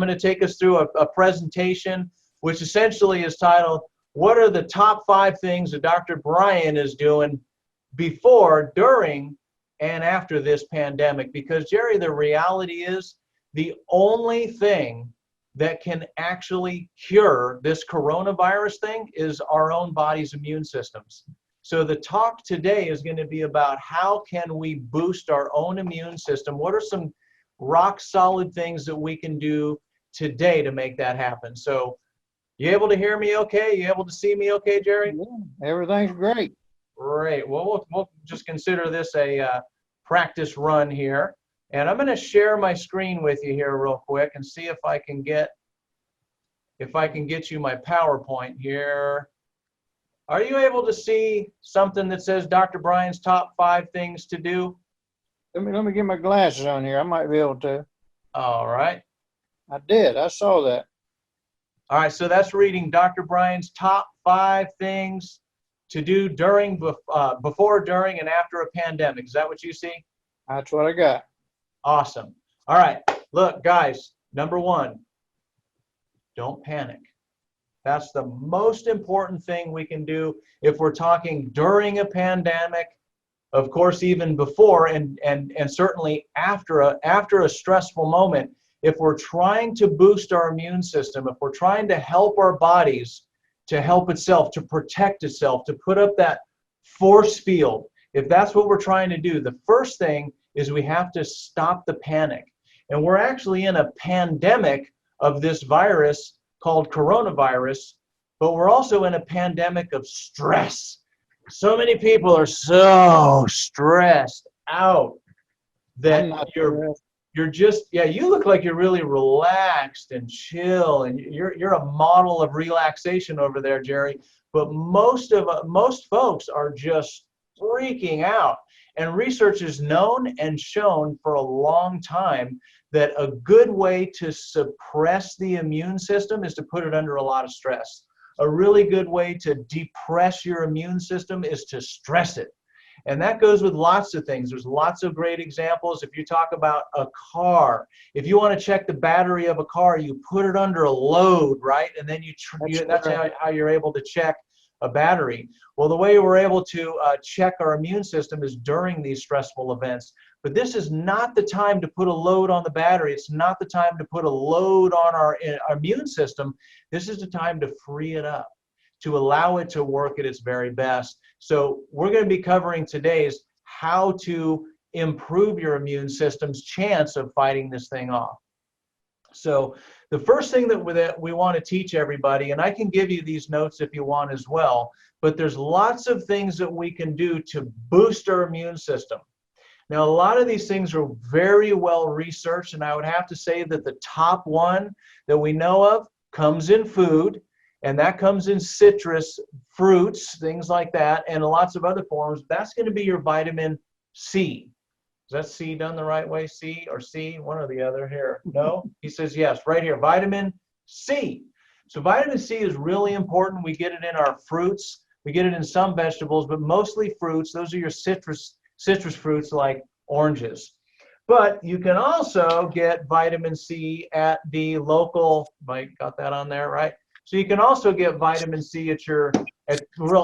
going to take us through a presentation, which essentially is titled, what are the top 5 things that Dr. Brian is doing before, during, and after this pandemic? Because, Jerry, the reality is the only thing that can actually cure this coronavirus thing is our own body's immune systems. So the talk today is going to be about how can we boost our own immune system? What are some rock solid things that we can do today to make that happen? So you able to hear me okay? You able to see me okay, Jerry? Yeah, everything's great. Great. Well, we'll just consider this a practice run here. And I'm going to share my screen with you here real quick and see if I can get you my PowerPoint here. Are you able to see something that says Dr. Brian's top 5 things to do? Let me get my glasses on here. I might be able to. All right. I did. I saw that. All right. So that's reading Dr. Brian's top 5 things to do during, before, during, and after a pandemic. Is that what you see? That's what I got. Awesome. All right. Look, guys, number 1, don't panic. That's the most important thing we can do if we're talking during a pandemic, of course, even before and certainly after a stressful moment. If we're trying to boost our immune system, if we're trying to help our bodies to help itself, to protect itself, to put up that force field, if that's what we're trying to do, the first thing is we have to stop the panic. And we're actually in a pandemic of this virus called coronavirus, but we're also in a pandemic of stress. So many people are so stressed out that you're just, yeah, you look like you're really relaxed and chill, and you're a model of relaxation over there, Jerry. But most folks are just freaking out. And research has known and shown for a long time that a good way to suppress the immune system is to put it under a lot of stress. A really good way to depress your immune system is to stress it. And that goes with lots of things. There's lots of great examples. If you talk about a car, if you want to check the battery of a car, you put it under a load, right? And then that's how you're able to check a battery. Well, the way we're able to check our immune system is during these stressful events. But this is not the time to put a load on the battery. It's not the time to put a load on our immune system. This is the time to free it up, to allow it to work at its very best. So we're going to be covering today's how to improve your immune system's chance of fighting this thing off. So the first thing that we want to teach everybody, and I can give you these notes if you want as well, but there's lots of things that we can do to boost our immune system. Now, a lot of these things are very well researched, and I would have to say that the top one that we know of comes in food, and that comes in citrus fruits, things like that, and lots of other forms. That's going to be your vitamin C. Is that C done the right way? C or C? One or the other here. No? He says yes, right here. Vitamin C. So vitamin C is really important. We get it in our fruits. We get it in some vegetables, but mostly fruits. Those are your citrus fruits like oranges. But you can also get vitamin C at the local, Mike got that on there, right? So you can also get vitamin C at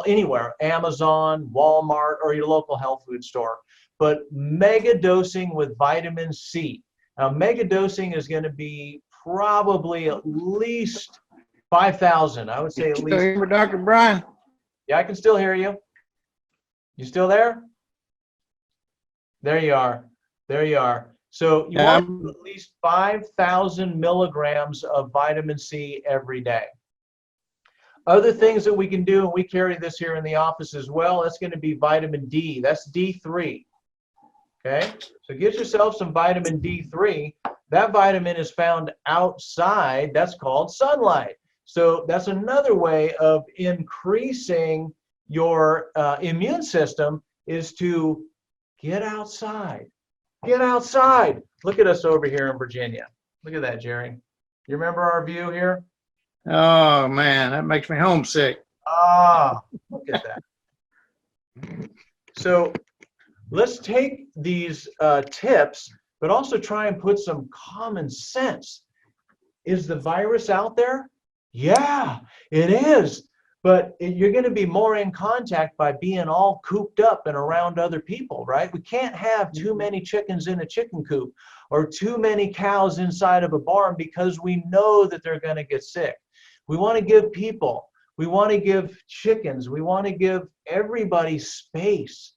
anywhere, Amazon, Walmart, or your local health food store. But mega dosing with vitamin C. Now, mega dosing is going to be probably at least 5,000. I would say at least. Still here, Dr. Brian? Yeah, I can still hear you. You still there? There you are. There you are. So you want at least 5,000 milligrams of vitamin C every day. Other things that we can do, and we carry this here in the office as well, that's going to be vitamin D. That's D3. Okay, so get yourself some vitamin D3. That vitamin is found outside. That's called sunlight. So that's another way of increasing your immune system, is to get outside. Get outside. Look at us over here in Virginia. Look at that, Jerry. You remember our view here? Oh, man, that makes me homesick. Ah, look at that. So let's take these tips, but also try and put some common sense Is the virus out there? Yeah, it is. But you're going to be more in contact by being all cooped up and around other people, right? We can't have too many chickens in a chicken coop or too many cows inside of a barn because we know that they're going to get sick. We want to give people, we want to give chickens, we want to give everybody space.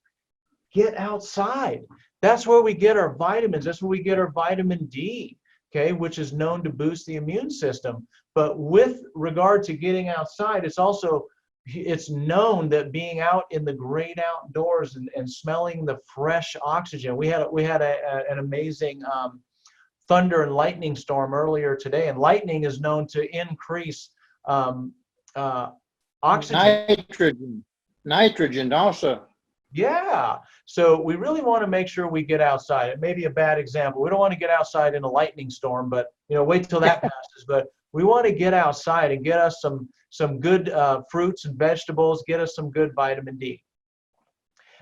Get outside. That's where we get our vitamins. That's where we get our vitamin D, okay, which is known to boost the immune system. But with regard to getting outside, it's known that being out in the great outdoors and smelling the fresh oxygen. We had an amazing thunder and lightning storm earlier today, and lightning is known to increase oxygen. Nitrogen also. Yeah. So we really want to make sure we get outside. It may be a bad example. We don't want to get outside in a lightning storm, but wait till that passes. But we want to get outside and get us some good fruits and vegetables, get us some good vitamin D.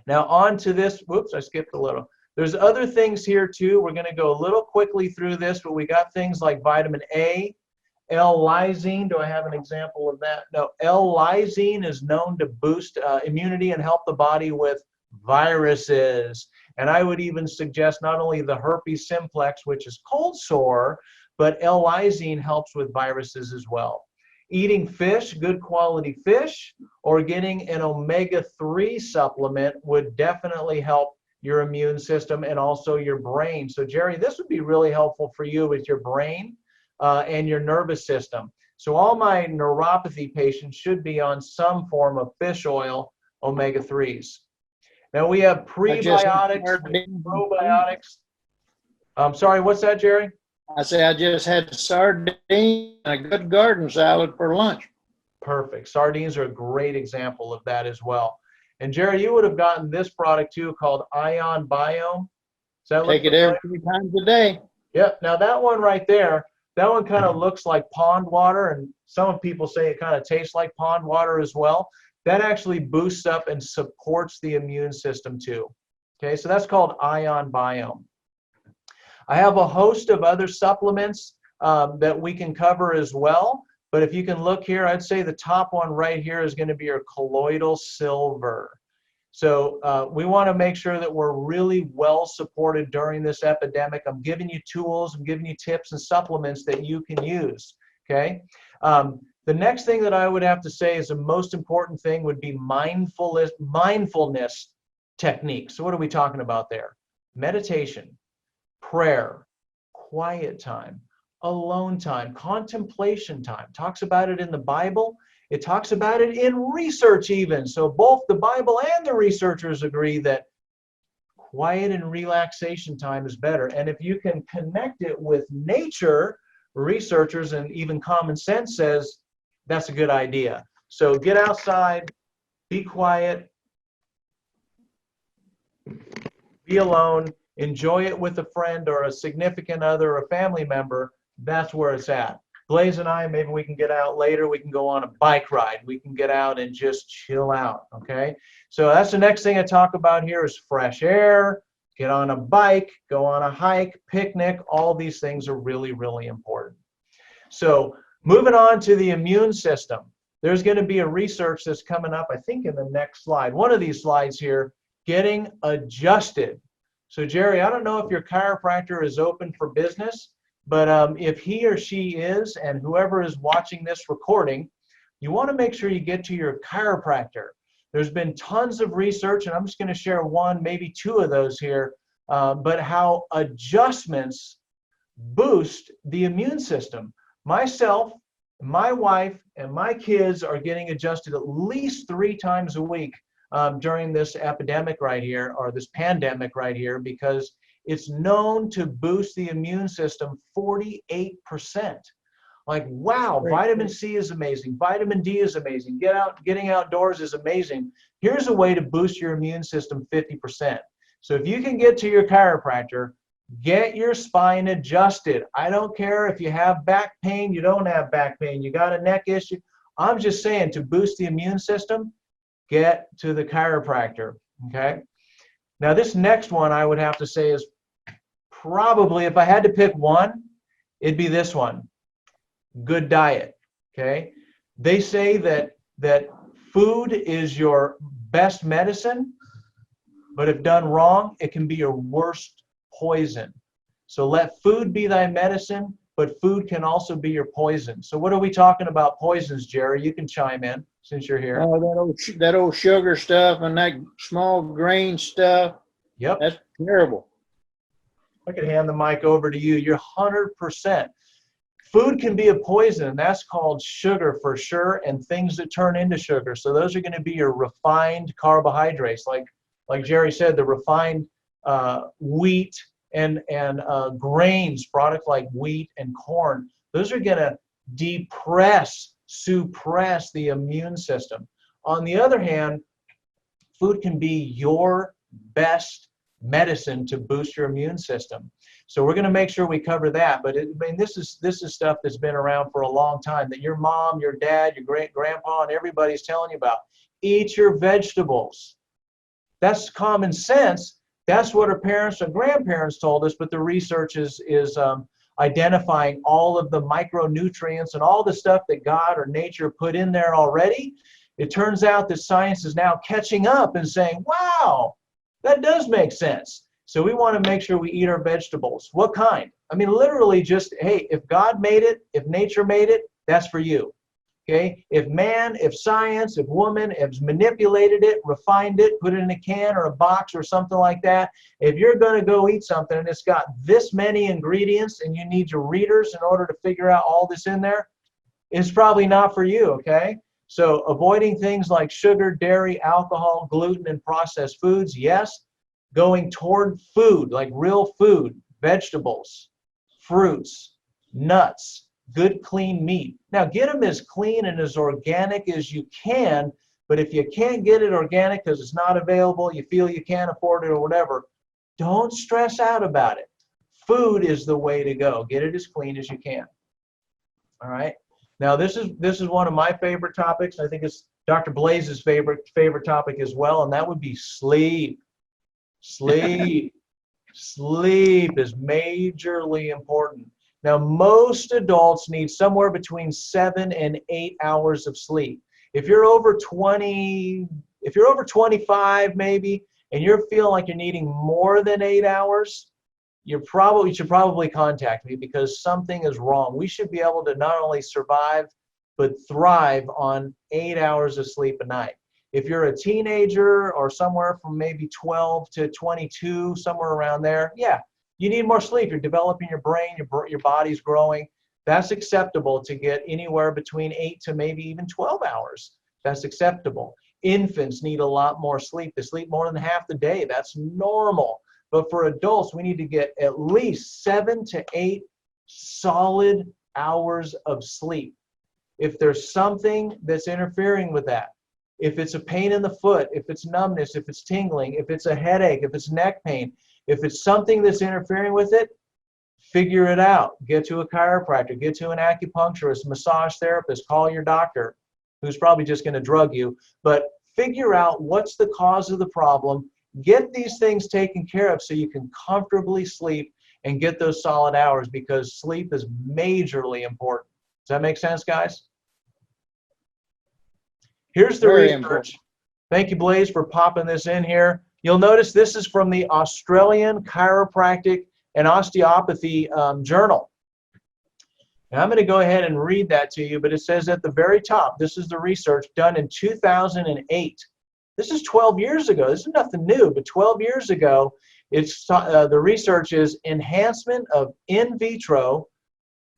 Now on to this. Whoops, I skipped a little. There's other things here too. We're going to go a little quickly through this, but we got things like vitamin A, L-lysine. Do I have an example of that? No, L-lysine is known to boost immunity and help the body with viruses. And I would even suggest not only the herpes simplex, which is cold sore, but L-lysine helps with viruses as well. Eating fish, good quality fish, or getting an omega-3 supplement would definitely help your immune system and also your brain. So Jerry, this would be really helpful for you with your brain and your nervous system. So all my neuropathy patients should be on some form of fish oil omega-3s. Now we have prebiotics, probiotics. I'm sorry, what's that, Jerry? I say I just had sardines and a good garden salad for lunch. Perfect. Sardines are a great example of that as well. And Jerry, you would have gotten this product too called Ion Biome. Take it every 3 times a day. Yep. Now that one right there, that one kind of looks like pond water, and some people say it kind of tastes like pond water as well. That actually boosts up and supports the immune system too. Okay, so that's called Ion Biome. I have a host of other supplements that we can cover as well, but if you can look here, I'd say the top one right here is going to be your colloidal silver. So we want to make sure that we're really well supported during this epidemic. I'm giving you tools, I'm giving you tips and supplements that you can use, okay? The next thing that I would have to say is the most important thing would be mindfulness techniques. So what are we talking about there? Meditation, prayer, quiet time, alone time, contemplation time. Talks about it in the Bible. It talks about it in research even. So both the Bible and the researchers agree that quiet and relaxation time is better. And if you can connect it with nature, researchers and even common sense says that's a good idea. So get outside, be quiet, be alone, enjoy it with a friend or a significant other or a family member. That's where it's at. Blaze and I, maybe we can get out later. We can go on a bike ride. We can get out and just chill out, okay? So that's the next thing I talk about here is fresh air, get on a bike, go on a hike, picnic. All these things are really, really important. So moving on to the immune system. There's going to be a research that's coming up, I think, in the next slide. One of these slides here, getting adjusted. So Jerry, I don't know if your chiropractor is open for business, but if he or she is, and whoever is watching this recording, you want to make sure you get to your chiropractor. There's been tons of research, and I'm just going to share one, maybe 2 of those here, but how adjustments boost the immune system. Myself, my wife, and my kids are getting adjusted at least 3 times a week during this epidemic right here, or this pandemic right here, because it's known to boost the immune system 48%. Like, wow, vitamin C is amazing. Vitamin D is amazing. Getting outdoors is amazing. Here's a way to boost your immune system 50%. So if you can get to your chiropractor, get your spine adjusted. I don't care if you have back pain, you don't have back pain, you got a neck issue. I'm just saying, to boost the immune system, get to the chiropractor, okay? Now this next one I would have to say is probably, if I had to pick one, it'd be this one. good diet, okay? They say that food is your best medicine, but if done wrong, it can be your worst poison. So let food be thy medicine, but food can also be your poison. So what are we talking about poisons, Jerry? You can chime in since you're here. Oh, that old sugar stuff and that small grain stuff, Yep. that's terrible. I can hand the mic over to you. You're 100%. Food can be a poison, and that's called sugar for sure, and things that turn into sugar. So those are going to be your refined carbohydrates, like Jerry said, the refined wheat and grains, products like wheat and corn. Those are going to suppress the immune system. On the other hand, food can be your best medicine to boost your immune system. So we're going to make sure we cover that. But this is stuff that's been around for a long time, that your mom, your dad, your great-grandpa, and everybody's telling you about. Eat your vegetables. That's common sense. That's what our parents or grandparents told us, but the research is identifying all of the micronutrients and all the stuff that God or nature put in there already. It turns out that science is now catching up and saying, wow, that does make sense. So we want to make sure we eat our vegetables. What kind? I mean, literally just, hey, if God made it, if nature made it, that's for you. Okay? If man, if science, if woman has manipulated it, refined it, put it in a can or a box or something like that, if you're going to go eat something and it's got this many ingredients and you need your readers in order to figure out all this in there, it's probably not for you, okay? So avoiding things like sugar, dairy, alcohol, gluten, and processed foods, yes. Going toward food, like real food, vegetables, fruits, nuts, good clean meat. Now get them as clean and as organic as you can, but if you can't get it organic because it's not available, you feel you can't afford it or whatever, don't stress out about it. Food is the way to go. Get it as clean as you can. All right. Now this is one of my favorite topics. I think it's Dr. Blaze's favorite topic as well, and that would be sleep. Sleep. Sleep is majorly important. Now, most adults need somewhere between 7 and 8 hours of sleep. If you're over 20, if you're over 25 maybe, and you're feeling like you're needing more than 8 hours, you should probably contact me because something is wrong. We should be able to not only survive, but thrive on 8 hours of sleep a night. If you're a teenager or somewhere from maybe 12 to 22, somewhere around there, yeah, you need more sleep. You're developing your brain, your body's growing. That's acceptable to get anywhere between 8 to maybe even 12 hours. That's acceptable. Infants need a lot more sleep. They sleep more than half the day. That's normal. But for adults, we need to get at least 7 to 8 solid hours of sleep. If there's something that's interfering with that, if it's a pain in the foot, if it's numbness, if it's tingling, if it's a headache, if it's neck pain, if it's something that's interfering with it, figure it out. Get to a chiropractor, get to an acupuncturist, massage therapist, call your doctor, who's probably just going to drug you, but figure out what's the cause of the problem. Get these things taken care of so you can comfortably sleep and get those solid hours, because sleep is majorly important. Does that make sense, guys? Here's the Very research. important. Thank you, Blaze, for popping this in here. You'll notice this is from the Australian Chiropractic and Osteopathy Journal. And I'm going to go ahead and read that to you, but it says at the very top, this is the research done in 2008. This is 12 years ago. This is nothing new, but 12 years ago, the research is enhancement of in vitro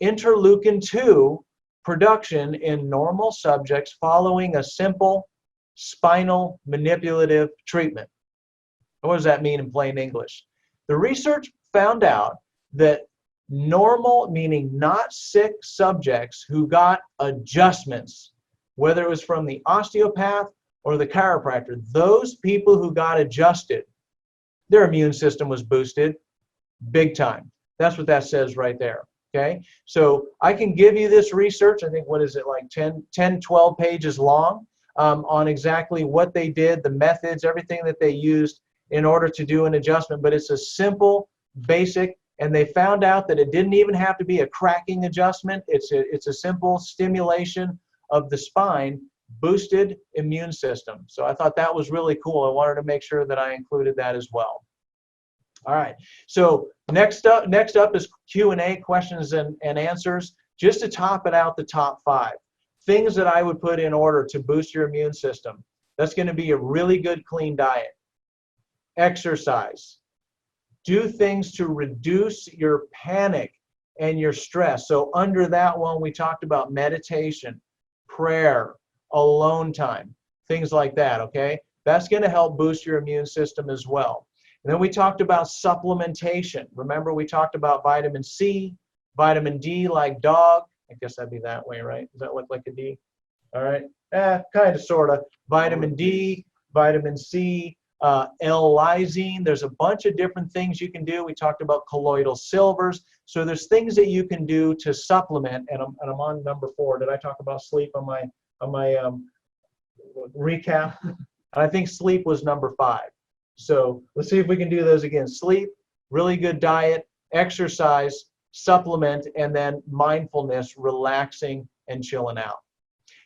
interleukin-2 production in normal subjects following a simple spinal manipulative treatment. What does that mean in plain English? The research found out that normal, meaning not sick subjects who got adjustments, whether it was from the osteopath or the chiropractor, those people who got adjusted, their immune system was boosted big time. That's what that says right there. Okay, so I can give you this research. I think, what is it, like 10, 12 pages long on exactly what they did, the methods, everything that they used in order to do an adjustment. But it's a simple, basic and they found out that it didn't even have to be a cracking adjustment. It's a simple stimulation of the spine, boosted immune system. So I thought that was really cool. I wanted to make sure that I included that as well. All right, so next up is Q&A, questions and answers. Just to top it out, the top 5 things that I would put in order to boost your immune system. That's going to be a really good clean diet, exercise, do things to reduce your panic and your stress. So under that one, we talked about meditation, prayer, alone time, things like that, okay? That's going to help boost your immune system as well. And then we talked about supplementation. Remember, we talked about vitamin C, vitamin D like dog. I guess that'd be that way, right? Does that look like a D? All right. Kind of, sort of. Vitamin D, vitamin C, L-lysine. There's a bunch of different things you can do. We talked about colloidal silvers. So there's things that you can do to supplement. And I'm on number 4. Did I talk about sleep on my recap? I think sleep was number 5. So let's see if we can do those again. Sleep, really good diet, exercise, supplement, and then mindfulness, relaxing and chilling out.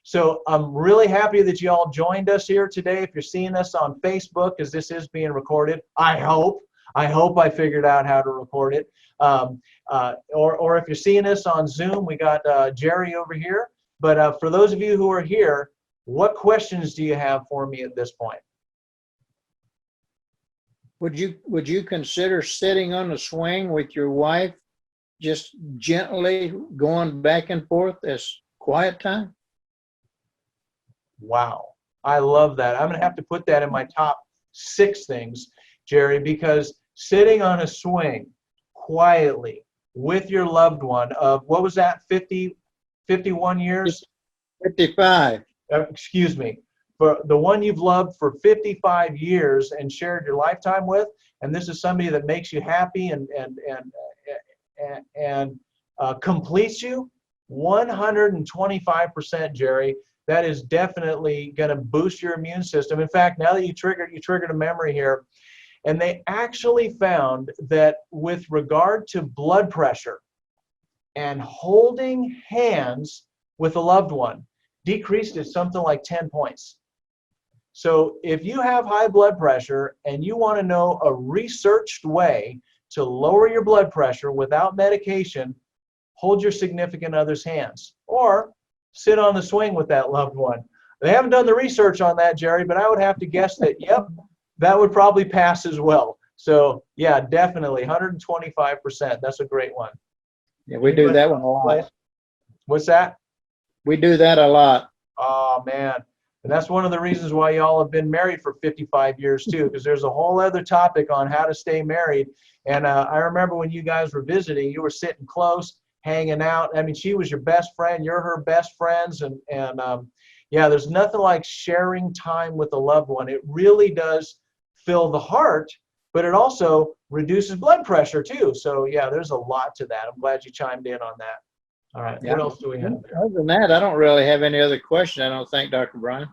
So I'm really happy that you all joined us here today. If you're seeing us on Facebook, as this is being recorded, I hope I figured out how to record it. Or if you're seeing us on Zoom, we got Jerry over here. But for those of you who are here, what questions do you have for me at this point? Would you consider sitting on a swing with your wife, just gently going back and forth as quiet time? Wow, I love that. I'm going to have to put that in my top 6 things, Jerry, because sitting on a swing quietly with your loved one of, what was that, 51 years? 55. Excuse me. For the one you've loved for 55 years and shared your lifetime with, and this is somebody that makes you happy and completes you, 125%, Jerry. That is definitely going to boost your immune system. In fact, now that you triggered a memory here, and they actually found that with regard to blood pressure and holding hands with a loved one, decreased it something like 10 points. So if you have high blood pressure and you want to know a researched way to lower your blood pressure without medication, hold your significant other's hands or sit on the swing with that loved one. They haven't done the research on that, Jerry, but I would have to guess that, yep, that would probably pass as well. So yeah, definitely 125%. That's a great one. Yeah, we do that one a lot. What's that? We do that a lot. Oh, man. And that's one of the reasons why y'all have been married for 55 years, too, because there's a whole other topic on how to stay married. And I remember when you guys were visiting, you were sitting close, hanging out. I mean, she was your best friend. You're her best friends. And yeah, there's nothing like sharing time with a loved one. It really does fill the heart, but it also reduces blood pressure, too. So, yeah, there's a lot to that. I'm glad you chimed in on that. All right, yeah. What else do we have there? Other than that, I don't really have any other question, I don't think, Dr. Brian.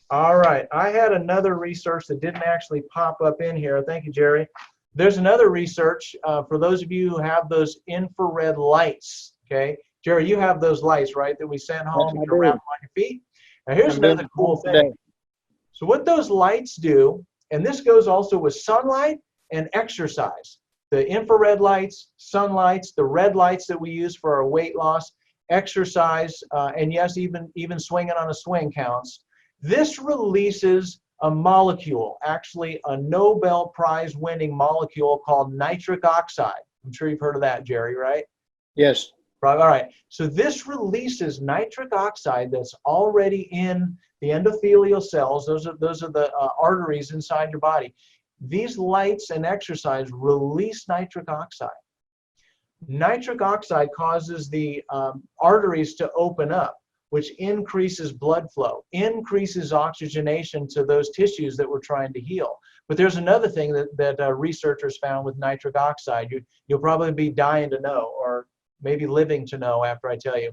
All right, I had another research that didn't actually pop up in here. Thank you, Jerry. There's another research for those of you who have those infrared lights, okay? Jerry, you have those lights, right, that we send home and you wrap them on your feet? Now, here's another cool thing. So what those lights do, and this goes also with sunlight and exercise. The infrared lights, sunlights, the red lights that we use for our weight loss, exercise, and yes, even swinging on a swing counts. This releases a molecule, actually a Nobel Prize winning molecule called nitric oxide. I'm sure you've heard of that, Jerry, right? Yes. Right. All right. So this releases nitric oxide that's already in the endothelial cells. Those are the arteries inside your body. These lights and exercise release nitric oxide. Nitric oxide causes the arteries to open up, which increases blood flow, increases oxygenation to those tissues that we're trying to heal. But there's another thing that researchers found with nitric oxide. You'll probably be dying to know, or maybe living to know after I tell you.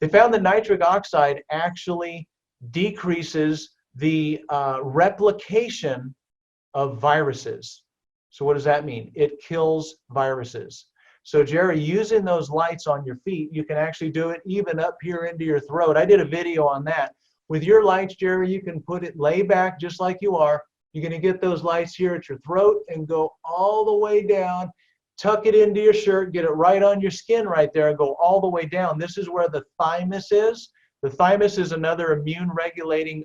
They found that nitric oxide actually decreases the replication of viruses. So what does that mean? It kills viruses. So Jerry, using those lights on your feet, you can actually do it even up here into your throat. I did a video on that. With your lights, Jerry, you can put it lay back just like you are. You're going to get those lights here at your throat and go all the way down. Tuck it into your shirt, get it right on your skin right there, and go all the way down. This is where the thymus is. The thymus is another immune regulating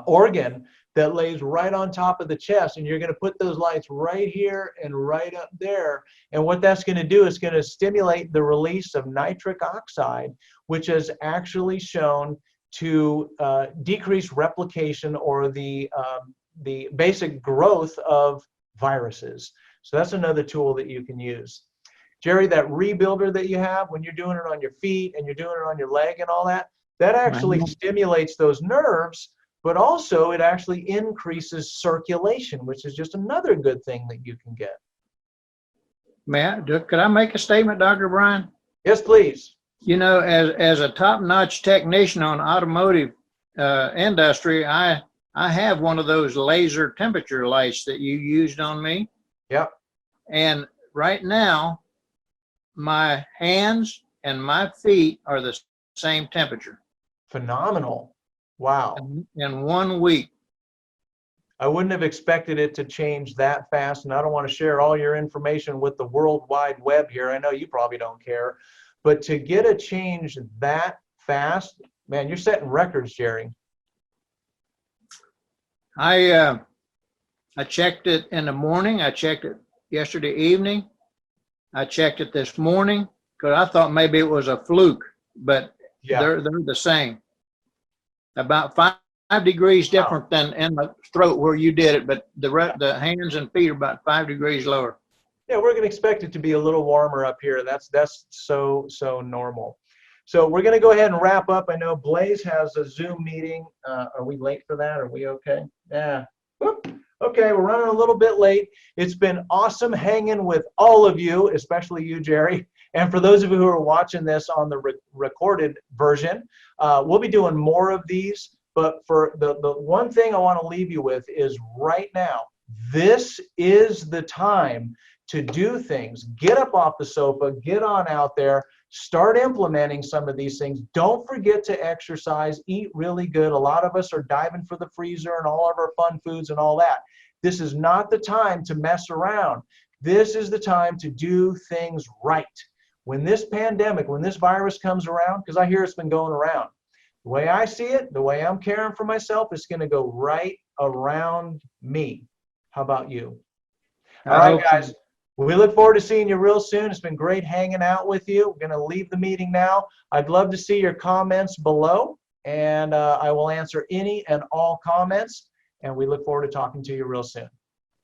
organ that lays right on top of the chest, and you're going to put those lights right here and right up there. And what that's going to do is going to stimulate the release of nitric oxide, which is actually shown to decrease replication or the basic growth of viruses. So that's another tool that you can use. Jerry, that rebuilder that you have, when you're doing it on your feet and you're doing it on your leg and all that, that actually stimulates those nerves, but also it actually increases circulation, which is just another good thing that you can get. Could I make a statement, Dr. Brian? Yes, please. You know, as a top-notch technician on automotive industry, I have one of those laser temperature lights that you used on me. Yep. And right now, my hands and my feet are the same temperature. Phenomenal. Wow. In 1 week. I wouldn't have expected it to change that fast, and I don't want to share all your information with the World Wide Web here. I know you probably don't care, but to get a change that fast, man, you're setting records, Jerry. I checked it in the morning. I checked it yesterday evening. I checked it this morning because I thought maybe it was a fluke, but Yeah. they're the same. About 5 degrees different than in the throat where you did it, but the hands and feet are about 5 degrees lower. Yeah, we're going to expect it to be a little warmer up here. That's so normal. So we're going to go ahead and wrap up. I know Blaze has a Zoom meeting. Are we late for that? Are we okay? Yeah. Whoop. Okay, we're running a little bit late. It's been awesome hanging with all of you, especially you, Jerry. And for those of you who are watching this on the recorded version, we'll be doing more of these. But for the one thing I want to leave you with is right now, this is the time to do things. Get up off the sofa, get on out there, start implementing some of these things. Don't forget to exercise, eat really good. A lot of us are diving for the freezer and all of our fun foods and all that. This is not the time to mess around. This is the time to do things right. When this pandemic, when this virus comes around, because I hear it's been going around, the way I see it, the way I'm caring for myself, it's going to go right around me. How about you? All right, guys. We look forward to seeing you real soon. It's been great hanging out with you. We're going to leave the meeting now. I'd love to see your comments below, and I will answer any and all comments, and we look forward to talking to you real soon.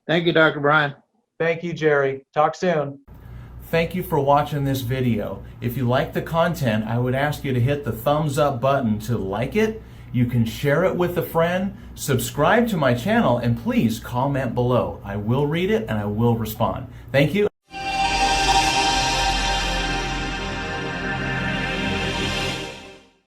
Thank you, Dr. Brian. Thank you, Jerry. Talk soon. Thank you for watching this video. If you like the content, I would ask you to hit the thumbs up button to like it. You can share it with a friend, subscribe to my channel, and please comment below. I will read it and I will respond. Thank you.